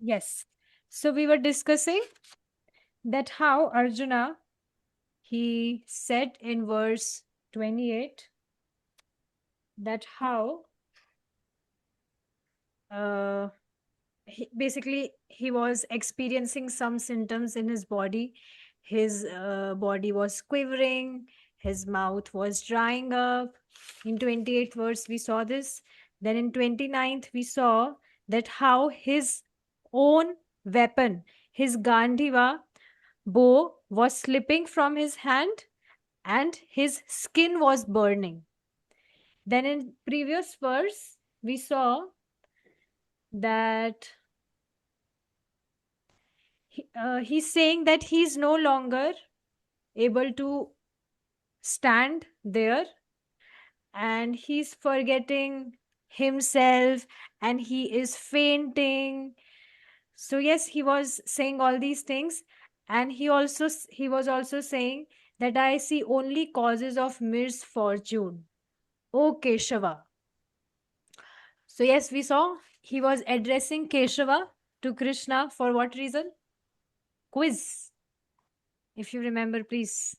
Yes. So we were discussing that how Arjuna, he said in verse 28 that how basically he was experiencing some symptoms in his body. His body was quivering, his mouth was drying up. In 28th verse, we saw this. Then in 29th, we saw that how his own weapon, his Gandiva bow, was slipping from his hand and his skin was burning. Then in previous verse, we saw that he's saying that he's no longer able to stand there and he's forgetting himself and he is fainting. So yes, he was saying all these things, and he was also saying that I see only causes of misfortune, O Keshava. So yes, we saw he was addressing Keshava to Krishna for what reason? Quiz. If you remember, please.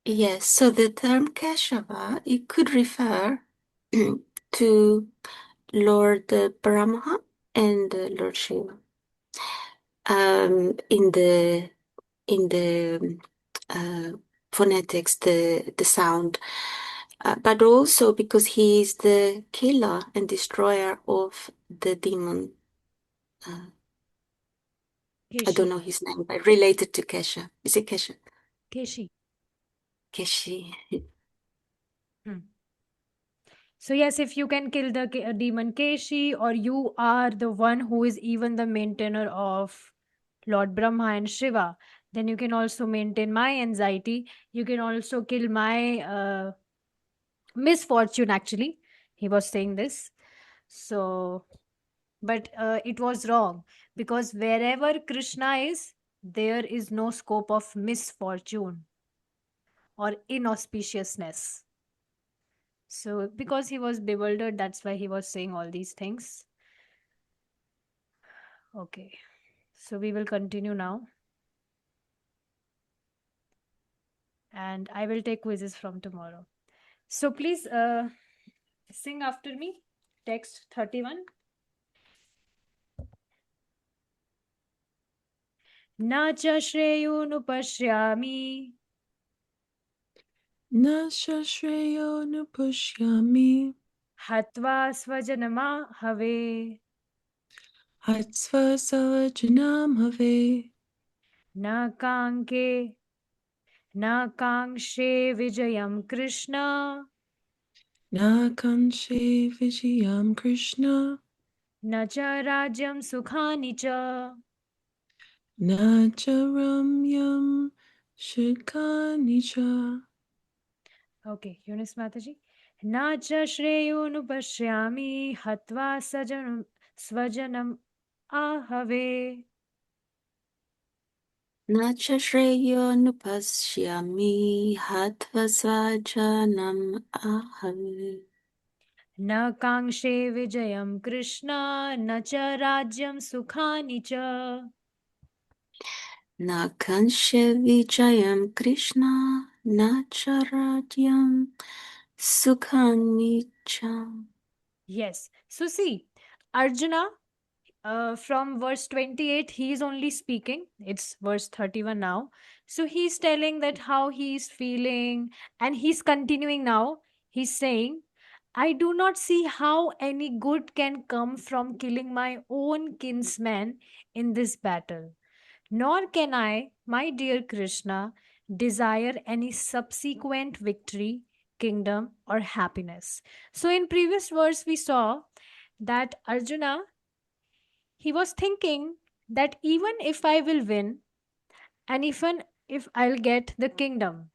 Yes, so the term Keshava, it could refer to Lord Brahma and Lord Shiva. In the phonetics, the sound, but also because he is the killer and destroyer of the demon. I don't Keshi. know his name, but related to Kesha. Is it Kesha? Keshi. Keshi. Hmm. So yes, if you can kill the demon Keshi, or you are the one who is even the maintainer of Lord Brahma and Shiva, then you can also maintain my anxiety. You can also kill my misfortune, actually. He was saying this. So, but it was wrong, because wherever Krishna is, there is no scope of misfortune or inauspiciousness. So, because he was bewildered, that's why he was saying all these things. Okay. So, we will continue now. And I will take quizzes from tomorrow. So, please sing after me. Text 31. Na cha shreyunupashyami Na shashreyo nupushyami hatva svajanama have hatsva savajanam have na kanke na kangshe vijayam Krishna na kanshe vijayam Krishna na cha rajyam sukhani cha. na charamyam shikani cha. Okay, Eunice Mataji. Na cha shreyunupashyami hatva svajanam ahave. Nacha Shreyo Nupashyami Hatva Svajanam Ahave. न कांक्षे विजयं कृष्ण न च राज्यं सुखानि च. Na Kanshe Vijayam Krishna Nacharadyam Sukhanicham. Yes. So see, Arjuna, from verse 28, he is only speaking. It's verse 31 now. So he's telling that how he's feeling, and he's continuing now. He's saying, I do not see how any good can come from killing my own kinsman in this battle. Nor can I, my dear Krishna, desire any subsequent victory, kingdom, or happiness. So, in previous verse, we saw that Arjuna, he was thinking that even if I will win, and even if I'll get the kingdom,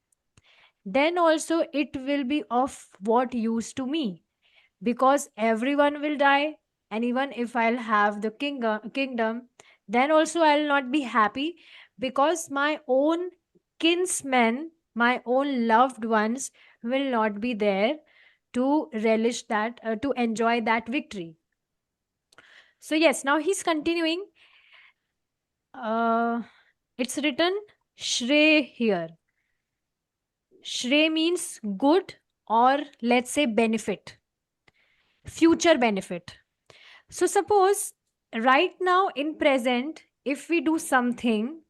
then also it will be of what use to me, because everyone will die, and even if I'll have the kingdom, then also I'll not be happy, because my own kinsmen, my own loved ones will not be there to relish that, to enjoy that victory. So yes, now he's continuing It's written Shre here. Shre means good, or let's say benefit, future benefit. So suppose right now in present, if we do something,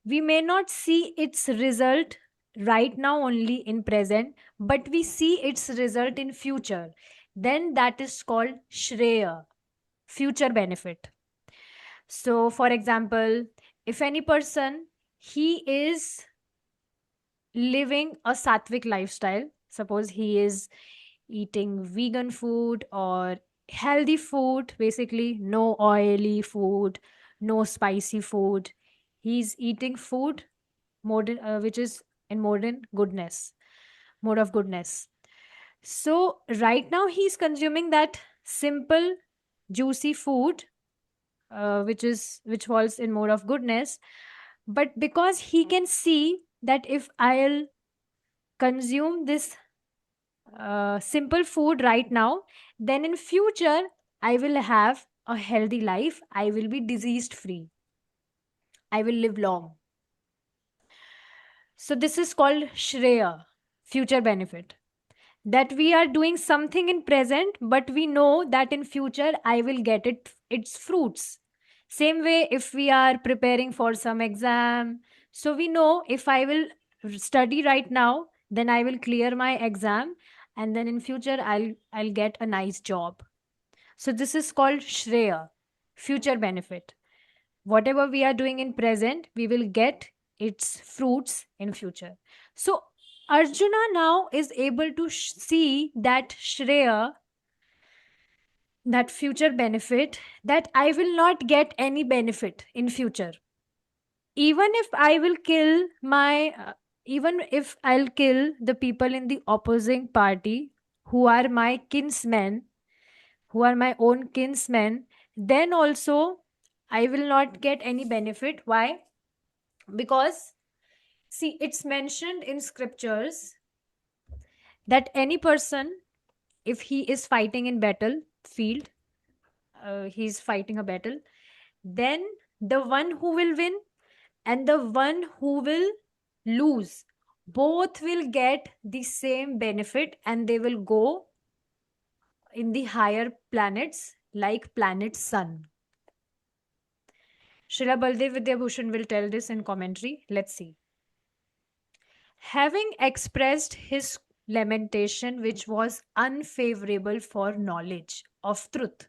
we may not see its result right now only in present, but we see its result in future. Then that is called Shreya, future benefit. So for example, if any person, he is living a sattvic lifestyle, suppose he is eating vegan food or healthy food, basically no oily food, no spicy food, he's eating food modern, which is in modern goodness, mode of goodness. So right now he's consuming that simple juicy food, which falls in mode of goodness. But because he can see that if I'll consume this simple food right now, then in future I will have a healthy life, I will be disease free, I will live long. So this is called Shreya, future benefit. That we are doing something in present, but we know that in future I will get its fruits. Same way, if we are preparing for some exam, so we know if I will study right now, then I will clear my exam, and then in future I'll get a nice job. So this is called Shreya, future benefit. Whatever we are doing in present, we will get its fruits in future. So Arjuna now is able to see that Shreya, that future benefit, that I will not get any benefit in future. Even if I will kill my, even if I'll kill the people in the opposing party who are my kinsmen, who are my own kinsmen, then also I will not get any benefit. Why? Because see, it's mentioned in scriptures that any person, if he is fighting in battlefield, he's fighting a battle, then the one who will win and the one who will lose, both will get the same benefit, and they will go in the higher planets like planet Sun. Śrīla Baladeva Vidyābhūṣaṇa will tell this in commentary. Let's see. Having expressed his lamentation, which was unfavorable for knowledge of truth,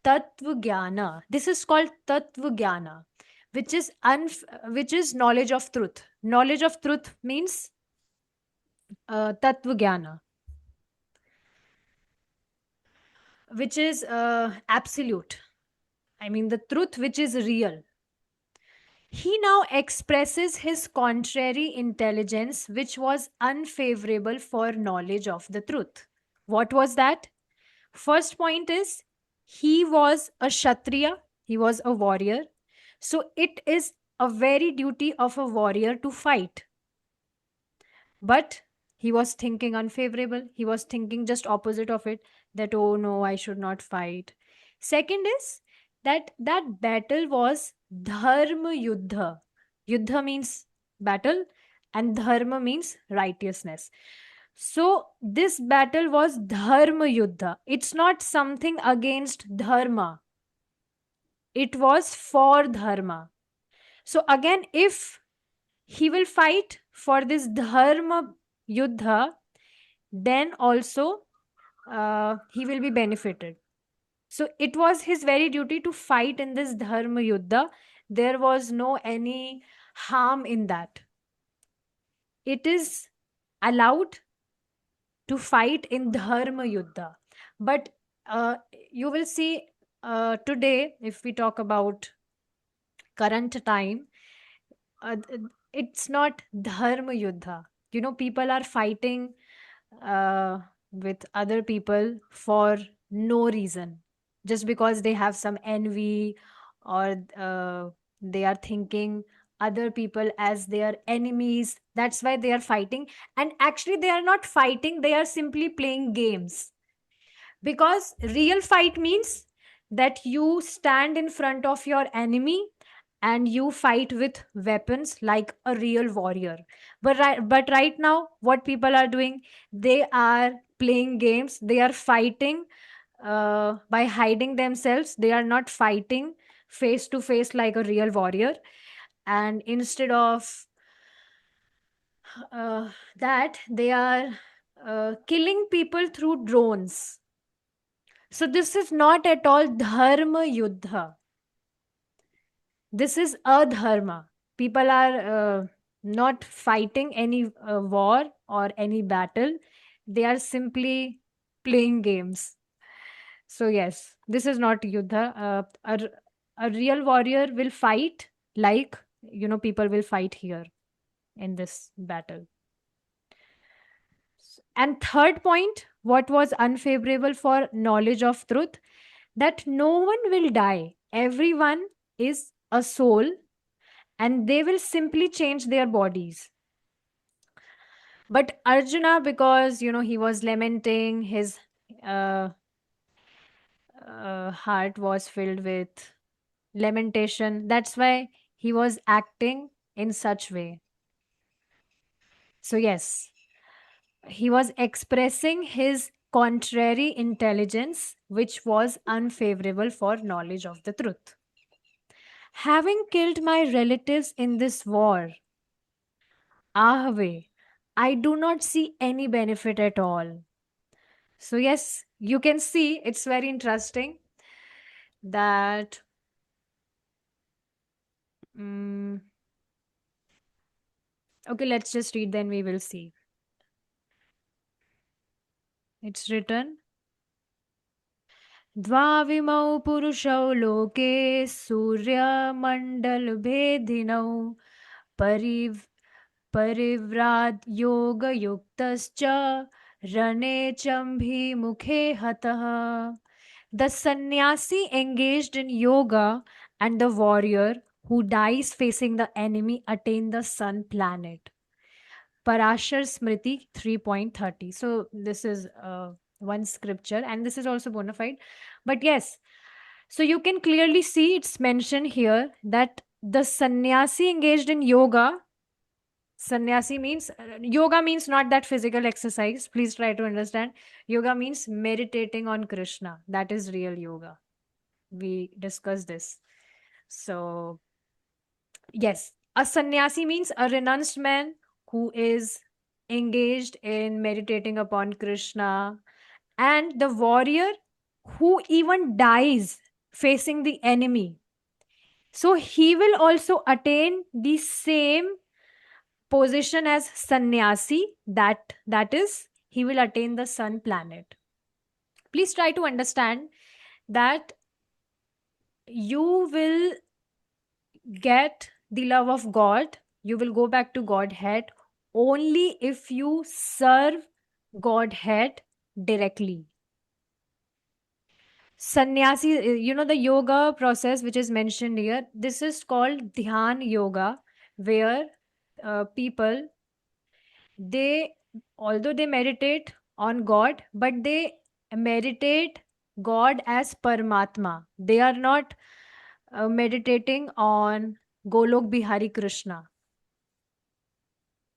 Tattva Jnana. This is called Tattva Jnana, which is knowledge of truth. Knowledge of truth means Tattva Jnana, which is absolute. I mean, the truth which is real. He now expresses his contrary intelligence, which was unfavorable for knowledge of the truth. What was that? First point is, he was a Kshatriya, he was a warrior. So it is a very duty of a warrior to fight. But he was thinking unfavorable. He was thinking just opposite of it, that, oh no, I should not fight. Second is that battle was dharma yuddha. Yuddha means battle and dharma means righteousness. So this battle was dharma yuddha. It's not something against dharma. It was for dharma. So again, if he will fight for this dharma yuddha, then also he will be benefited. So it was his very duty to fight in this dharma yuddha. There was no any harm in that. It is allowed to fight in dharma yuddha. But you will see today, if we talk about current time, it's not dharma yuddha. You know, people are fighting with other people for no reason, just because they have some envy, or they are thinking other people as their enemies. That's why they are fighting. And actually they are not fighting, they are simply playing games. Because real fight means that you stand in front of your enemy and you fight with weapons like a real warrior. But right now, what people are doing, they are playing games, they are fighting by hiding themselves. They are not fighting face to face like a real warrior. And instead of that, they are killing people through drones. So this is not at all dharma yuddha. This is adharma. People are not fighting any war or any battle. They are simply playing games. So yes, this is not yuddha. A real warrior will fight like, people will fight here in this battle. And third point, what was unfavorable for knowledge of truth, that no one will die. Everyone is a soul and they will simply change their bodies. But Arjuna, because he was lamenting, his uh, heart was filled with lamentation. That's why he was acting in such way. So yes, he was expressing his contrary intelligence, which was unfavorable for knowledge of the truth. Having killed my relatives in this war, Ahave, I do not see any benefit at all. So, yes, you can see it's very interesting that okay, let's just read, then we will see. It's written, Dvavimau purushau loke surya mandal bhedinau pariv परिव्रात योग युक्तश्च रणे चंभी मुखे hatah. The sannyasi engaged in yoga and the warrior who dies facing the enemy attain the sun planet. Parashar Smriti 3.30. So this is one scripture, and this is also bona fide. But yes, so you can clearly see it's mentioned here that the sannyasi engaged in yoga, sannyasi means yoga means not that physical exercise. Please try to understand. Yoga means meditating on Krishna. That is real yoga. We discussed this. So, yes, a sannyasi means a renounced man who is engaged in meditating upon Krishna, and the warrior who even dies facing the enemy. So, he will also attain the same position as sannyasi, that is, he will attain the sun planet. Please try to understand that you will get the love of God, you will go back to Godhead only if you serve Godhead directly. Sannyasi, the yoga process which is mentioned here, this is called dhyan yoga, where people, they, although they meditate on God, but they meditate God as Paramatma. They are not meditating on Golok Bihari Krishna.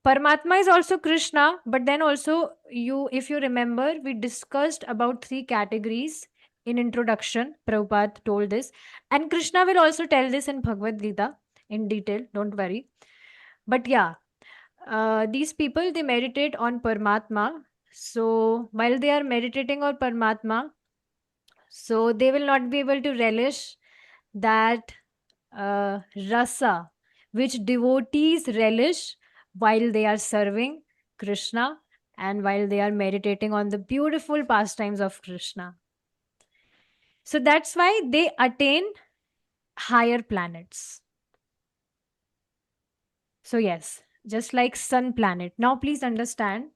Paramatma is also Krishna, but then also if you remember, we discussed about 3 categories in introduction. Prabhupada told this, and Krishna will also tell this in Bhagavad-gītā in detail, don't worry. But yeah, these people, they meditate on Paramatma. So while they are meditating on Paramatma, so they will not be able to relish that rasa which devotees relish while they are serving Krishna and while they are meditating on the beautiful pastimes of Krishna. So that's why they attain higher planets. So yes, just like sun planet. Now please understand,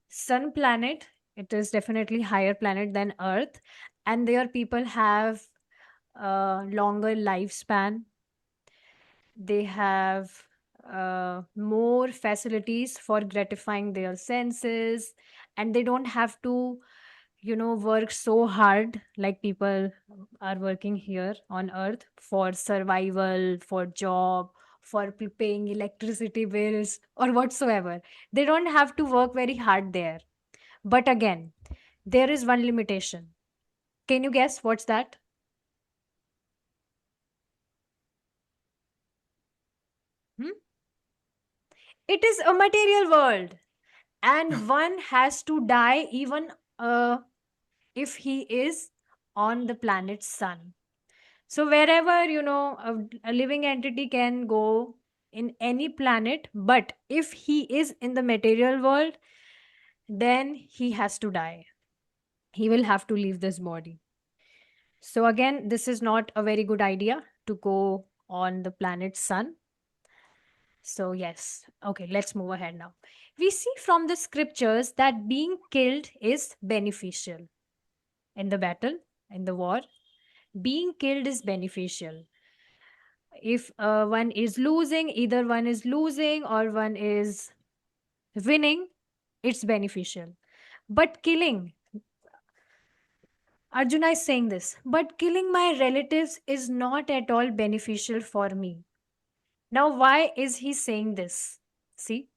sun planet, it is definitely higher planet than Earth, and their people have a longer lifespan. They have more facilities for gratifying their senses, and they don't have to work so hard, like people are working here on earth for survival, for job, for paying electricity bills or whatsoever. They don't have to work very hard there. But again, there is one limitation. Can you guess what's that? Hmm? It is a material world, and one has to die even if he is on the planet Sun. So wherever a living entity can go in any planet, but if he is in the material world, then he has to die. He will have to leave this body. So again, this is not a very good idea to go on the planet Sun. So yes, okay, let's move ahead now. We see from the scriptures that being killed is beneficial. In the battle, in the war, being killed is beneficial. If one is losing, either one is losing or one is winning, it's beneficial. But killing, Arjuna is saying this, but killing my relatives is not at all beneficial for me. Now, why is he saying this? See,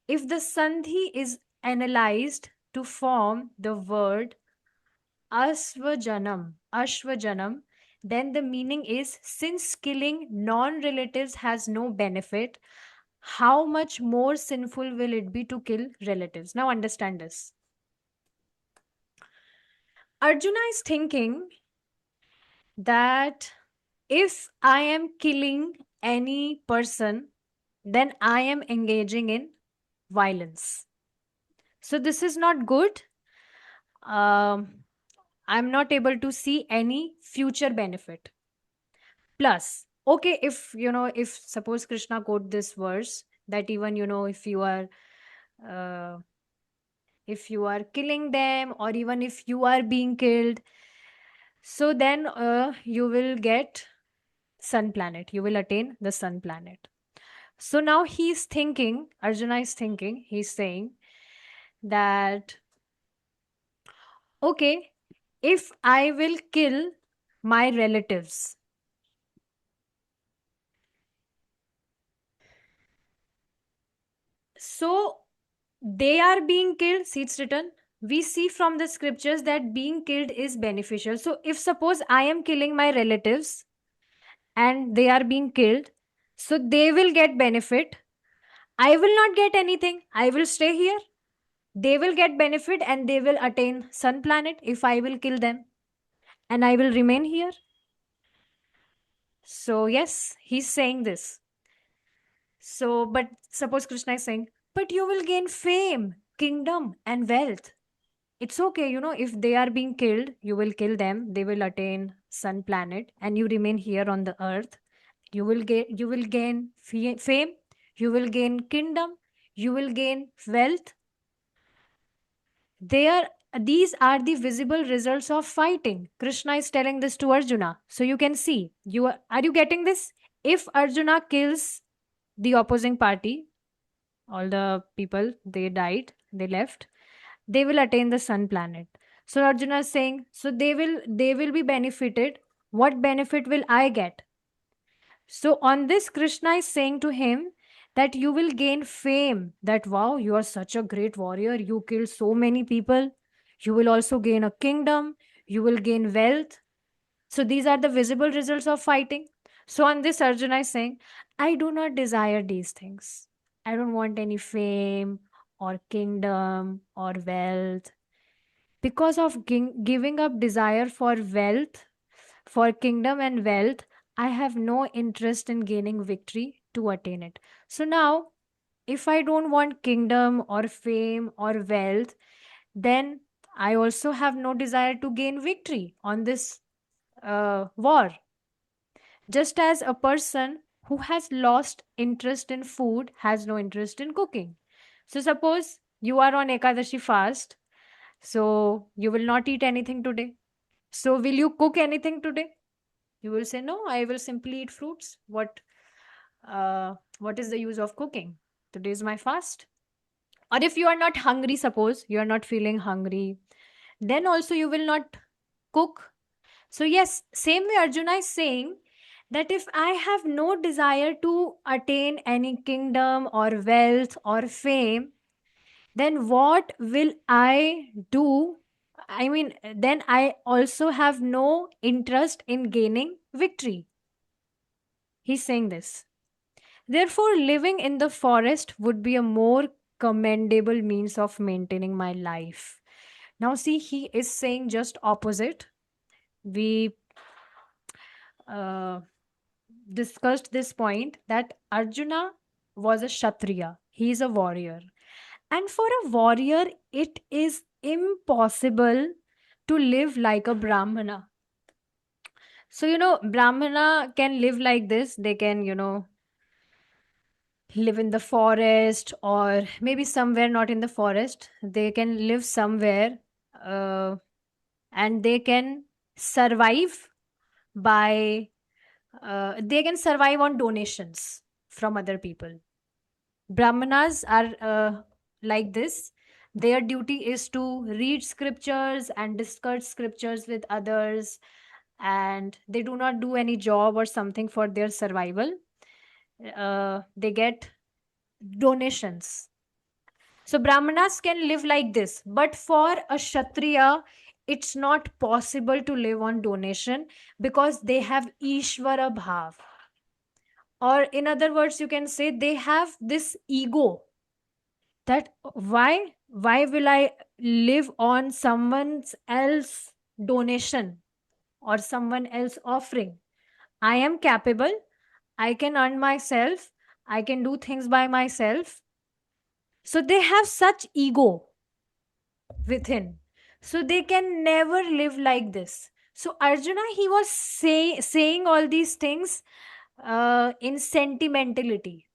if the Sandhi is analyzed to form the word Ashvajanam, then the meaning is, since killing non-relatives has no benefit, how much more sinful will it be to kill relatives? Now understand this. Arjuna is thinking that if I am killing any person, then I am engaging in violence. So this is not good. I'm not able to see any future benefit. Plus, okay, if suppose Krishna quote this verse that even uh, if you are killing them or even if you are being killed, so then you will get sun planet, you will attain the sun planet. So now Arjuna is thinking, he's saying that, okay, if I will kill my relatives, so they are being killed, see it's written, we see from the scriptures that being killed is beneficial. So if suppose I am killing my relatives and they are being killed, so they will get benefit, I will not get anything, I will stay here. They will get benefit and they will attain sun planet if I will kill them, and I will remain here. So yes, he's saying this. So but suppose Krishna is saying, but you will gain fame, kingdom and wealth. It's okay, if they are being killed, you will kill them, they will attain sun planet and you remain here on the earth. You will gain fame, you will gain kingdom, you will gain wealth. There, these are the visible results of fighting. Krishna is telling this to Arjuna. So you can see, are you getting this? If Arjuna kills the opposing party, all the people, they died, they left, they will attain the sun planet. So Arjuna is saying, so they will be benefited. What benefit will I get? So on this, Krishna is saying to him that you will gain fame, that wow, you are such a great warrior, you killed so many people. You will also gain a kingdom, you will gain wealth. So these are the visible results of fighting. So on this, Arjuna is saying, I do not desire these things. I don't want any fame or kingdom or wealth. Because of giving up desire for wealth, for kingdom and wealth, I have no interest in gaining victory to attain it. So now, if I don't want kingdom or fame or wealth, then I also have no desire to gain victory on this war. Just as a person who has lost interest in food has no interest in cooking. So, suppose you are on Ekadashi fast, so you will not eat anything today. So, will you cook anything today? You will say, no, I will simply eat fruits. What is the use of cooking? Today is my fast. Or if you are not hungry, suppose you are not feeling hungry, then also you will not cook. So yes, same way Arjuna is saying that if I have no desire to attain any kingdom or wealth or fame, then what will I do? I mean, then I also have no interest in gaining victory. He's saying this. Therefore, living in the forest would be a more commendable means of maintaining my life. Now, see, he is saying just opposite. We uh, discussed this point that Arjuna was a Kshatriya. He is a warrior. And for a warrior, it is impossible to live like a Brahmana. So, Brahmana can live like this. They can, live in the forest or maybe somewhere not in the forest. They can live somewhere uh, and they can survive by, they can survive on donations from other people. Brahmanas are like this. Their duty is to read scriptures and discuss scriptures with others, and they do not do any job or something for their survival. They get donations. So, Brahmanas can live like this, but for a Kshatriya, it's not possible to live on donation because they have Ishvara Bhav. Or, in other words, you can say they have this ego that why will I live on someone else donation or someone else offering? I am capable, I can earn myself, I can do things by myself. So they have such ego within, so they can never live like this. So Arjuna, he was saying all these things in sentimentality,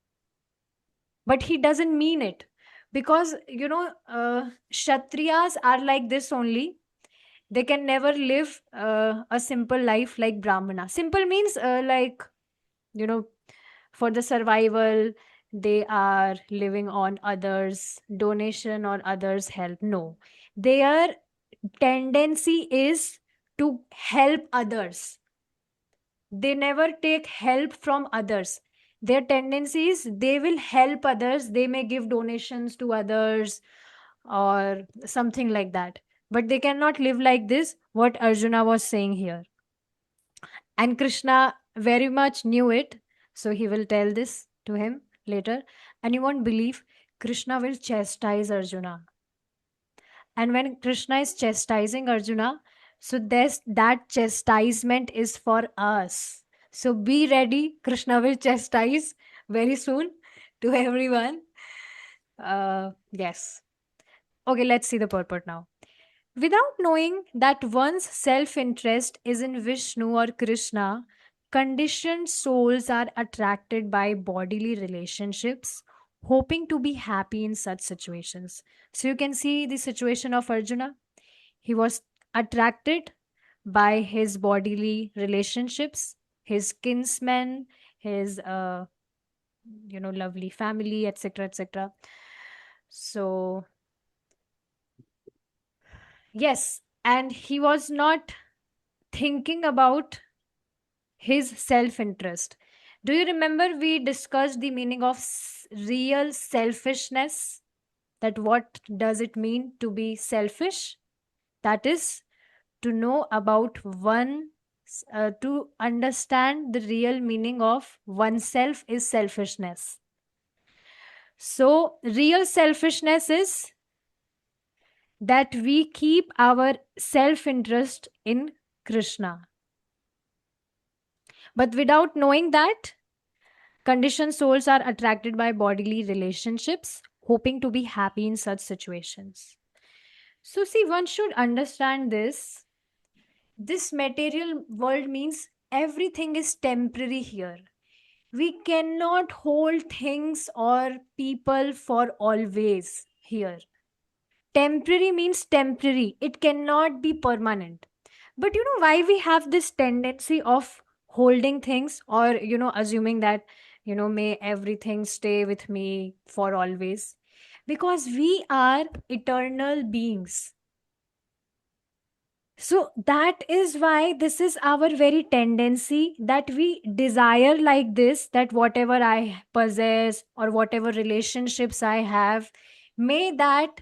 but he doesn't mean it, because kshatriyas are like this only. They can never live a simple life like brahmana. Simple means like, you know for the survival, they are living on others donation or others help. No, their tendency is to help others. They never take help from others. Their tendency is they will help others. They may give donations to others or something like that, but they cannot live like this, what Arjuna was saying here. And Krishna very much knew it, so he will tell this to him later. And you won't believe, Krishna will chastise Arjuna. And when Krishna is chastising Arjuna, so that chastisement is for us. So be ready. Krishna will chastise very soon to everyone. Yes. Okay, let's see the purport now. Without knowing that one's self interest is in Vishnu or Krishna, conditioned souls are attracted by bodily relationships, hoping to be happy in such situations. So you can see the situation of Arjuna. He was attracted by his bodily relationships, his kinsmen, his lovely family, etc., etc. So yes, and he was not thinking about his self interest. Do you remember we discussed the meaning of real selfishness? That what does it mean to be selfish? That is to know about one, to understand the real meaning of oneself is selfishness. So, real selfishness is that we keep our self interest in Krishna. But without knowing that, conditioned souls are attracted by bodily relationships, hoping to be happy in such situations. So, see, one should understand this. This material world means everything is temporary here. We cannot hold things or people for always here. Temporary means temporary, it cannot be permanent. But you know why we have this tendency of holding things, or assuming that may everything stay with me for always? Because we are eternal beings. So that is why this is our very tendency that we desire like this, that whatever I possess or whatever relationships I have, may that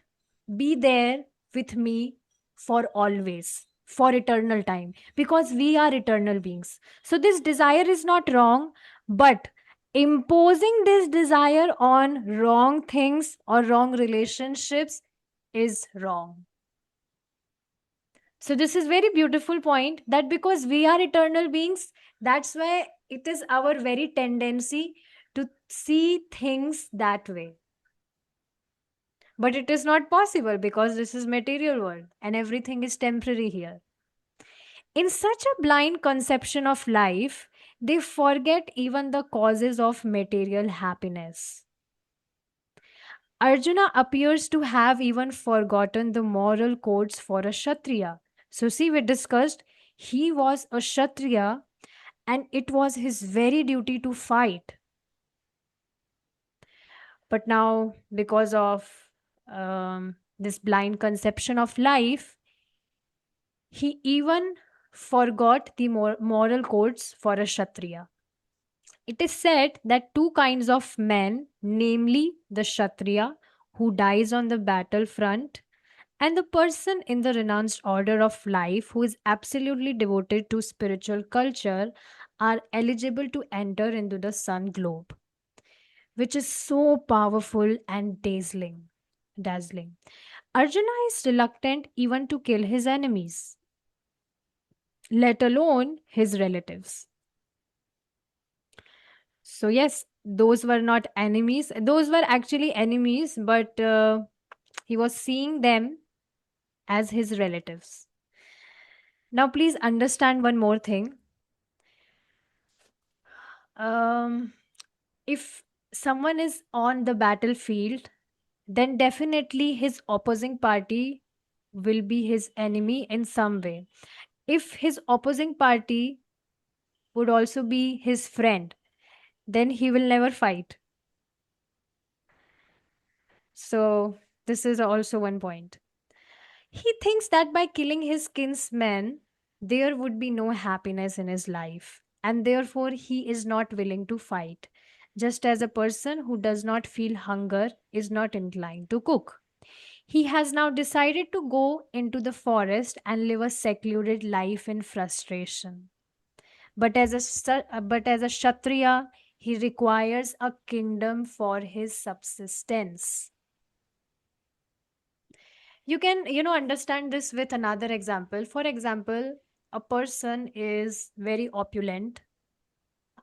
be there with me for always, for eternal time, because we are eternal beings. So this desire is not wrong, but imposing this desire on wrong things or wrong relationships is wrong. So this is very beautiful point, that because we are eternal beings, that's why it is our very tendency to see things that way. But it is not possible because this is material world and everything is temporary here. In such a blind conception of life, they forget even the causes of material happiness. Arjuna appears to have even forgotten the moral codes for a Kshatriya. So, see, we discussed he was a Kshatriya and it was his very duty to fight. But now, because of this blind conception of life, he even forgot the moral codes for a Kshatriya. It is said that two kinds of men, namely the Kshatriya who dies on the battlefront and the person in the renounced order of life who is absolutely devoted to spiritual culture, are eligible to enter into the sun globe, which is so powerful and dazzling. Arjuna is reluctant even to kill his enemies, let alone his relatives. So, yes, those were not enemies. Those were actually enemies, but he was seeing them as his relatives. Now, please understand one more thing. If someone is on the battlefield, then definitely his opposing party will be his enemy in some way. If his opposing party would also be his friend, then he will never fight. So, this is also one point. He thinks that by killing his kinsmen, there would be no happiness in his life, and therefore he is not willing to fight, just as a person who does not feel hunger is not inclined to cook. He has now decided to go into the forest and live a secluded life in frustration. But as a Kshatriya, he requires a kingdom for his subsistence. You can understand this with another example. For example, a person is very opulent.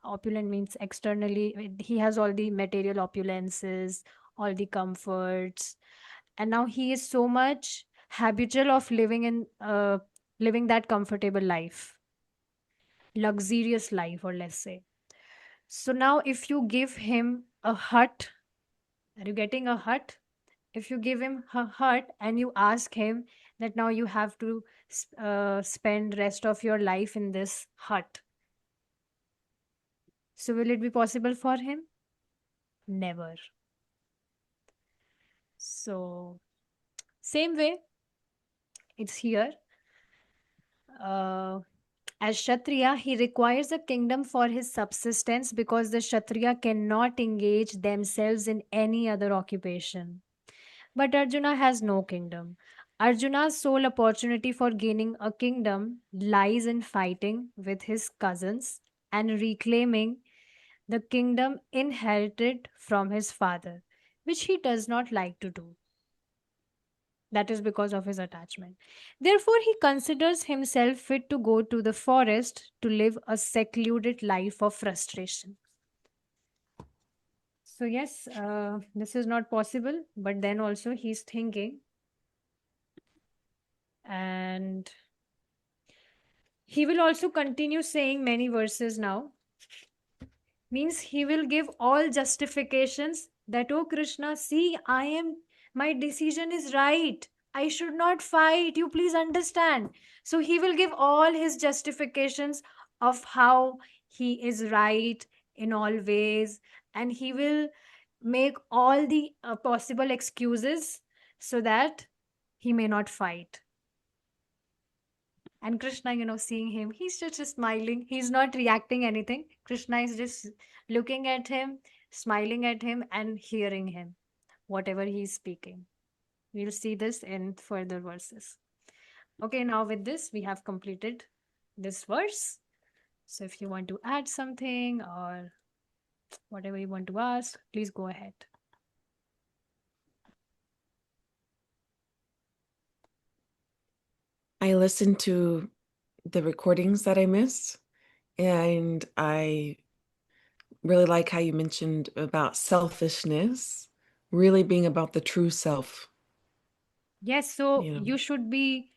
Opulent means externally he has all the material opulences, all the comforts, and now he is so much habitual of living that comfortable life, luxurious life, or let's say. So now if you give him a hut, are you getting a hut? If you give him a hut and you ask him that now you have to spend rest of your life in this hut, so will it be possible for him? Never. So same way it's here. uh, as Kshatriya, he requires a kingdom for his subsistence because the Kshatriya cannot engage themselves in any other occupation. But Arjuna has no kingdom. Arjuna's sole opportunity for gaining a kingdom lies in fighting with his cousins and reclaiming the kingdom inherited from his father, which he does not like to do. That is because of his attachment. Therefore, he considers himself fit to go to the forest to live a secluded life of frustration. So, yes, this is not possible, but then also he's thinking, and he will also continue saying many verses now. Means he will give all justifications that, oh Krishna, see, my decision is right. I should not fight. You please understand. So he will give all his justifications of how he is right in all ways, and he will make all the possible excuses so that he may not fight. And Krishna, seeing him, he's just smiling. He's not reacting anything. Krishna is just looking at him, smiling at him, and hearing him, whatever he's speaking. We'll see this in further verses. Okay, now with this, we have completed this verse. So if you want to add something or whatever you want to ask, please go ahead. I listened to the recordings that I missed, and I really like how you mentioned about selfishness really being about the true self. Yes, so You know. you should be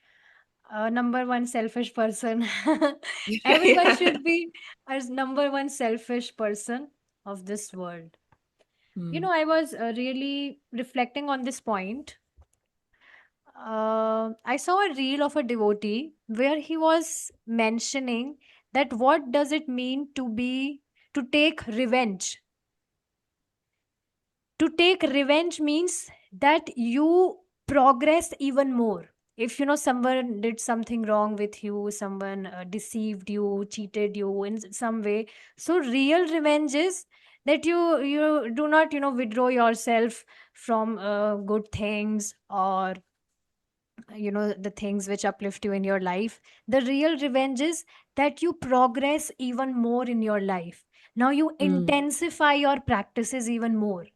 a number one selfish person. Yeah, Everyone yeah. should be as number one selfish person of this world. Mm. I was really reflecting on this point. I saw a reel of a devotee where he was mentioning that what does it mean to take revenge. To take revenge means that you progress even more. If someone did something wrong with you, someone deceived you, cheated you in some way, so real revenge is that you do not withdraw yourself from good things, or the things which uplift you in your life. The real revenge is that you progress even more in your life. Now you Mm. intensify your practices even more.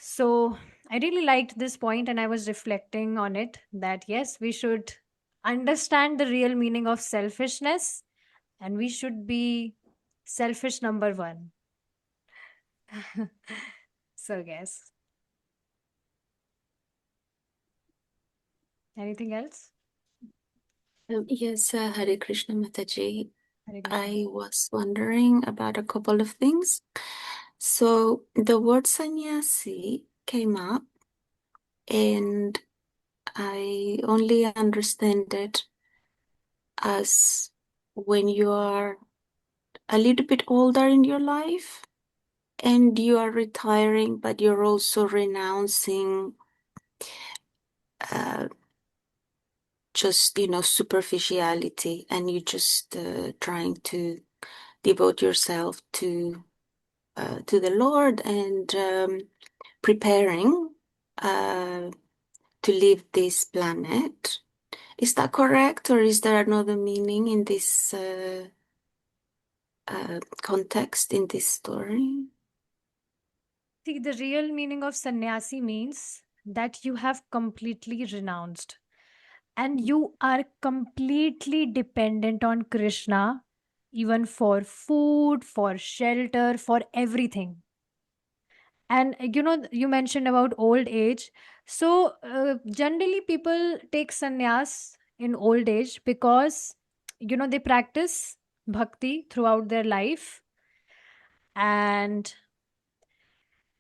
So I really liked this point, and I was reflecting on it that yes, we should understand the real meaning of selfishness, and we should be selfish number one. So, yes. Anything else? Yes, Hare Krishna Mataji. Hare Krishna. I was wondering about a couple of things. So the word sannyasi came up, and I only understand it as when you are a little bit older in your life and you are retiring, but you're also renouncing just superficiality, and you just trying to devote yourself to the Lord, and preparing to leave this planet. Is that correct, or is there another meaning in this context, in this story? See, the real meaning of sannyasi means that you have completely renounced and you are completely dependent on Krishna, even for food, for shelter, for everything. And you mentioned about old age. So generally people take sannyas in old age because they practice bhakti throughout their life, and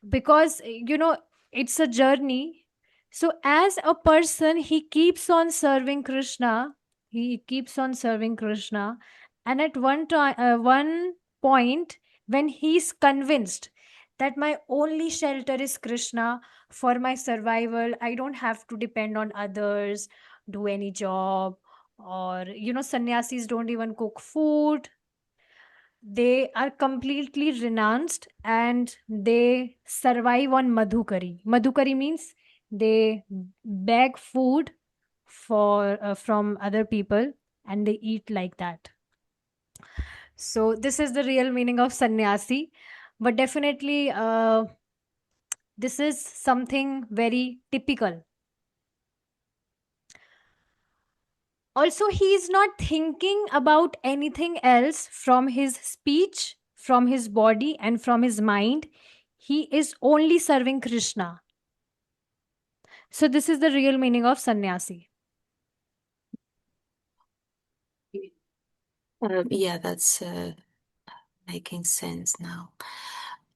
because it's a journey. So as a person, he keeps on serving Krishna. He keeps on serving Krishna, and at one point, when he's convinced that my only shelter is Krishna, for my survival I don't have to depend on others, do any job, or sannyasis don't even cook food. They are completely renounced and they survive on madhukari. Madhukari means they beg food from other people, and they eat like that. So this is the real meaning of sannyasi, but definitely this is something very typical. Also, he is not thinking about anything else from his speech, from his body, and from his mind. He is only serving Krishna. So, this is the real meaning of sannyasi. Yeah, that's making sense now.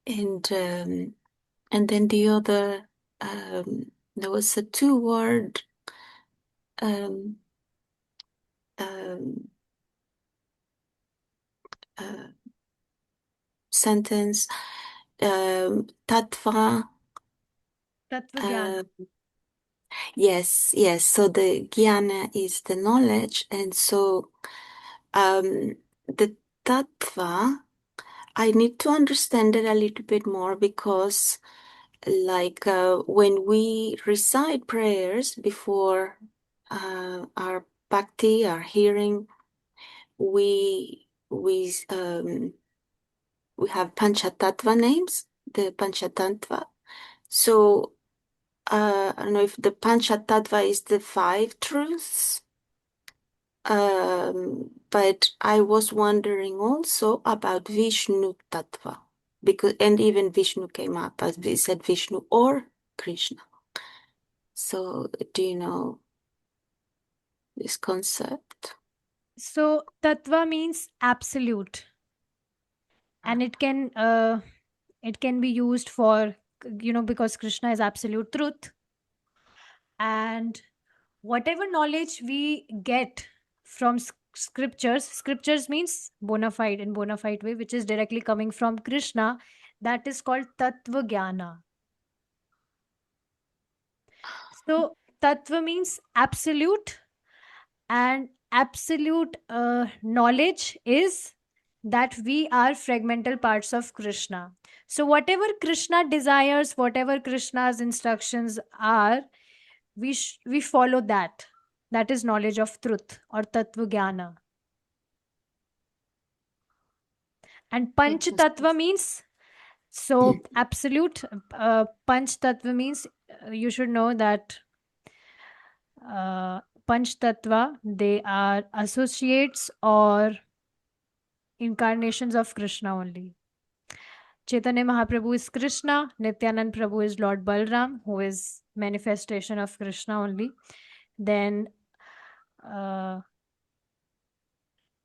And then the other, there was a two-word um, um, uh, sentence, tattva. Tattva Gyan. Yes, yes. So the jnana is the knowledge, and so the tattva, I need to understand it a little bit more because, like, when we recite prayers before our bhakti, our hearing, we have Panchatattva names, the Panchatattva. So I don't know if the Panchatattva is the five truths, but I was wondering also about Vishnu Tattva, because and even Vishnu came up as we said Vishnu or Krishna. So do you know this concept? So tattva means absolute, and it can be used for, because Krishna is absolute truth, and whatever knowledge we get from scriptures means bona fide, in bona fide way, which is directly coming from Krishna, that is called tattva jnana. So tattva means absolute, and absolute knowledge is that we are fragmental parts of Krishna. So whatever Krishna desires, whatever Krishna's instructions are, we follow that. That is knowledge of truth or tattva jnana. And panch tattva means, so absolute panch tattva means, you should know that panch tattva, they are associates or incarnations of Krishna only. Chaitanya Mahaprabhu is Krishna, Nityanand Prabhu is Lord Balram, who is manifestation of Krishna only. Then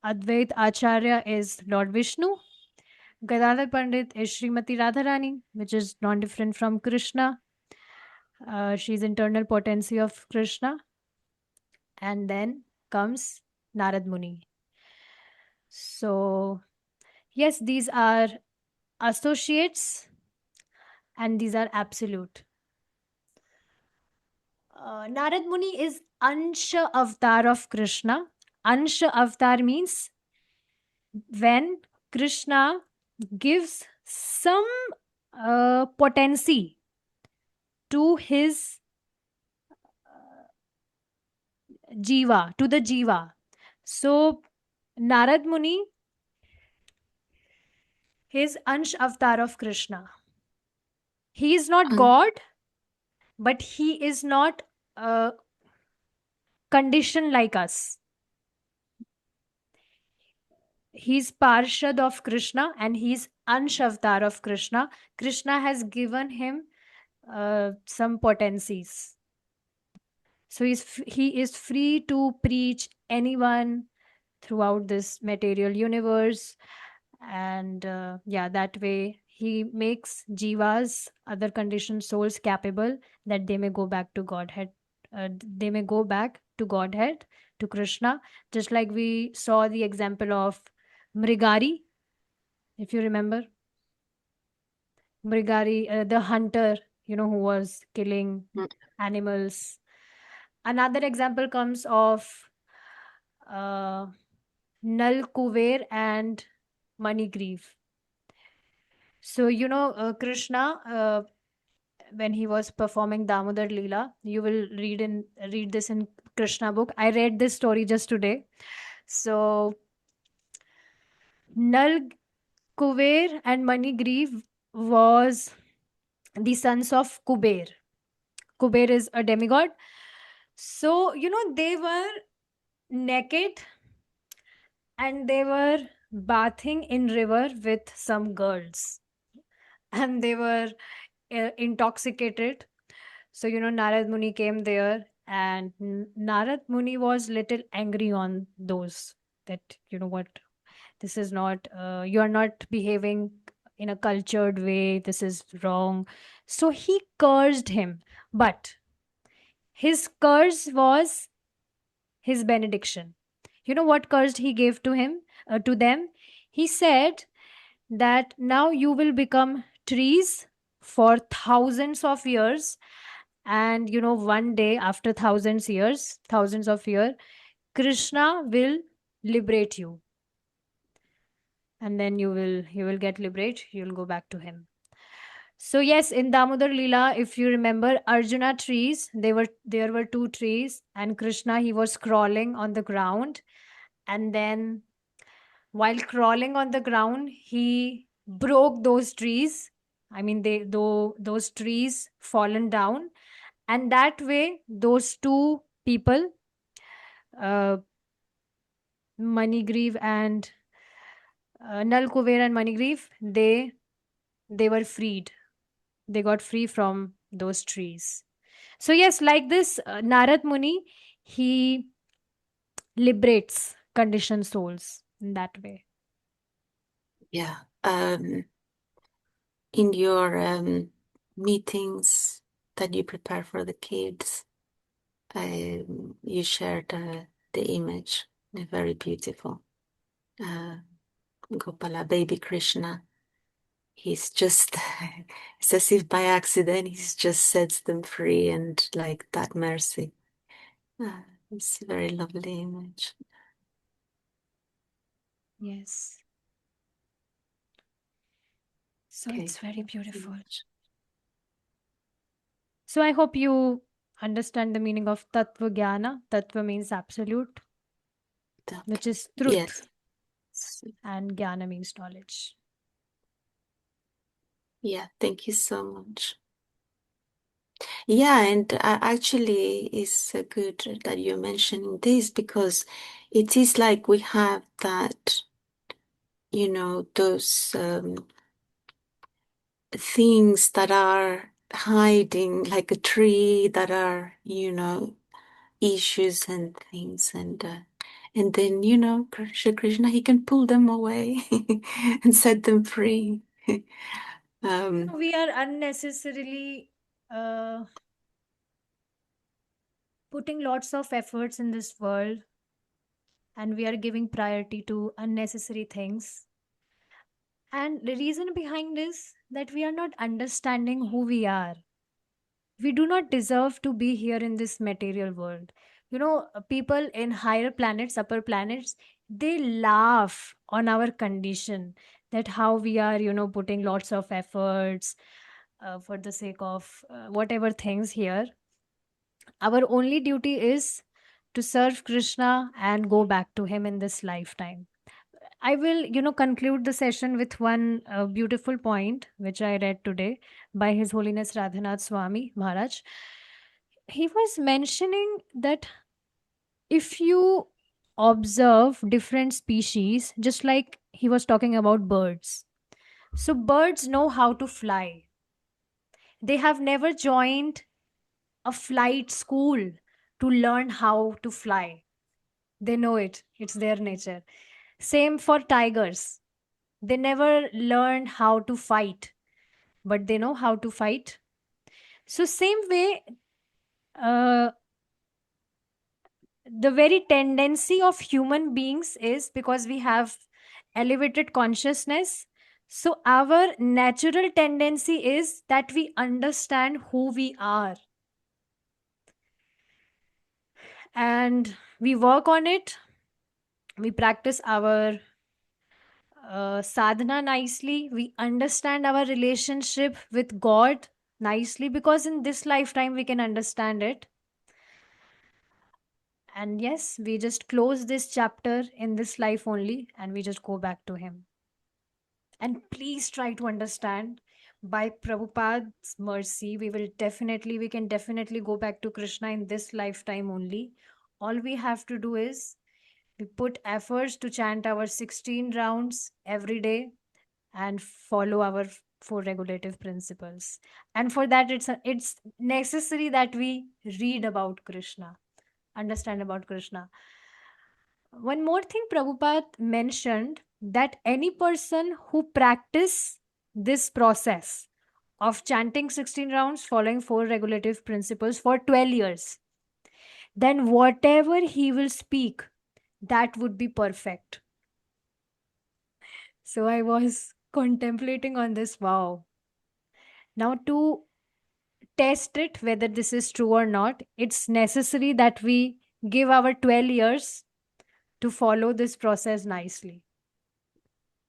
Advait Acharya is Lord Vishnu. Gadadhar Pandit is Srimati Radharani, which is non-different from Krishna. She is internal potency of Krishna. And then comes Narad Muni. So, yes, these are associates and these are absolute. Narad Muni is Ansha avatar of Krishna. Ansha avatar means when Krishna gives some potency to his jiva, to the jiva. So Narad Muni is Ansh avatar of Krishna. He is not God, but he is not conditioned like us. He's Parshad of Krishna and he's Ansh avatar of Krishna. Krishna has given him some potencies. So he is free to preach anyone throughout this material universe. And that way he makes jivas, other conditioned souls, capable that they may go back to Godhead. They may go back to Godhead, to Krishna, just like we saw the example of Mrigari, if you remember. Mrigari, the hunter, who was killing animals. Another example comes of Nal Kuver and Manigriv. So, Krishna, when he was performing Damodar Leela, you will read this in Krishna book. I read this story just today. So, Nal Kuver and Manigriv was the sons of Kuber. Kuber is a demigod. So, they were naked and they were bathing in river with some girls. And they were intoxicated. So, Narad Muni came there and Narad Muni was little angry on those that, what, this is not, you are not behaving in a cultured way. This is wrong. So he cursed him. But his curse was his benediction. You know what curse he gave to him, to them? He said that now you will become trees for thousands of years And one day after thousands of years, Krishna will liberate you, and then you will get liberated, you'll go back to him. So yes, in Damodar Leela, if you remember, Arjuna trees, there were two trees, and Krishna, he was crawling on the ground, and then while crawling on the ground, he broke those trees. I mean, those trees fallen down, and that way those two people, uh, Manigriv and Nal Kuber and Manigriv, they were freed. They got free from those trees. So yes, like this, Narad Muni, he liberates conditioned souls in that way. Yeah. In your meetings that you prepare for the kids, you shared the image, very beautiful. Gopala, baby Krishna, he's just, it's as if by accident, he's just sets them free, and like that mercy. It's a very lovely image. Yes. So Okay. it's very beautiful. So I hope you understand the meaning of Tattva Jnana. Tattva means absolute, which is truth. Yes. And Jnana means knowledge. Yeah, thank you so much. Yeah, and actually, it's good that you're mentioning this, because it is like we have that, those things that are hiding, like a tree, that are, issues and things, and then Krishna, he can pull them away and set them free. We are unnecessarily putting lots of efforts in this world, and we are giving priority to unnecessary things. And the reason behind this, that we are not understanding who we are. We do not deserve to be here in this material world. People in higher planets, upper planets, they laugh on our condition, that how we are, putting lots of efforts for the sake of whatever things here. Our only duty is to serve Krishna and go back to him in this lifetime. I will, conclude the session with one beautiful point which I read today by His Holiness Radhanath Swami Maharaj. He was mentioning that if you observe different species, just like he was talking about birds. So birds know how to fly. They have never joined a flight school to learn how to fly. They know it. It's their nature. Same for tigers. They never learned how to fight, but they know how to fight. So same way, uh, the very tendency of human beings is, because we have elevated consciousness, so our natural tendency is that we understand who we are, and we work on it. We practice our sadhana nicely. We understand our relationship with God nicely, because in this lifetime we can understand it. And yes, we just close this chapter in this life only, and we just go back to him. And please try to understand, by Prabhupada's mercy, we can definitely go back to Krishna in this lifetime only. All we have to do is we put efforts to chant our 16 rounds every day and follow our four regulative principles. And for that, it's necessary that we read about Krishna, understand about Krishna. One more thing Prabhupada mentioned, that any person who practice this process of chanting 16 rounds, following four regulative principles for 12 years, then whatever he will speak, that would be perfect. So I was contemplating on this. Wow. Now, to test it whether this is true or not. It's necessary that we give our 12 years to follow this process nicely.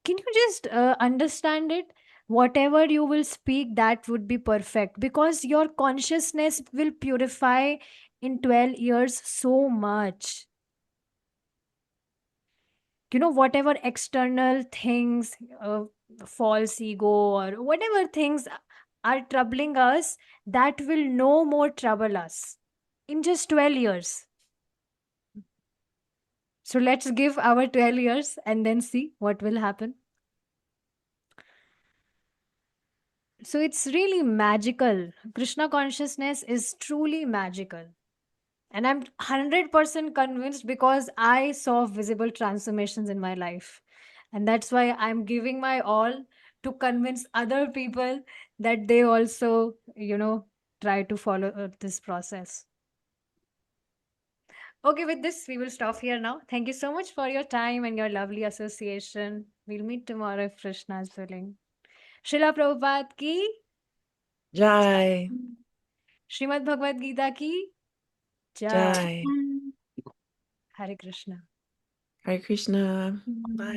Can you just understand it? Whatever you will speak, that would be perfect, because your consciousness will purify in 12 years so much. Whatever external things, false ego or whatever things are troubling us, that will no more trouble us in just 12 years. So let's give our 12 years and then see what will happen. So it's really magical. Krishna consciousness is truly magical. And I'm 100% convinced, because I saw visible transformations in my life. And that's why I'm giving my all to convince other people that they also, try to follow this process. Okay, with this, we will stop here now. Thank you so much for your time and your lovely association. We'll meet tomorrow if Krishna is willing. Śrīla Prabhupāda ki Jai. Srimad Bhagavad-gītā ki Jai. Jai. Hare Krishna. Hare Krishna. Bye.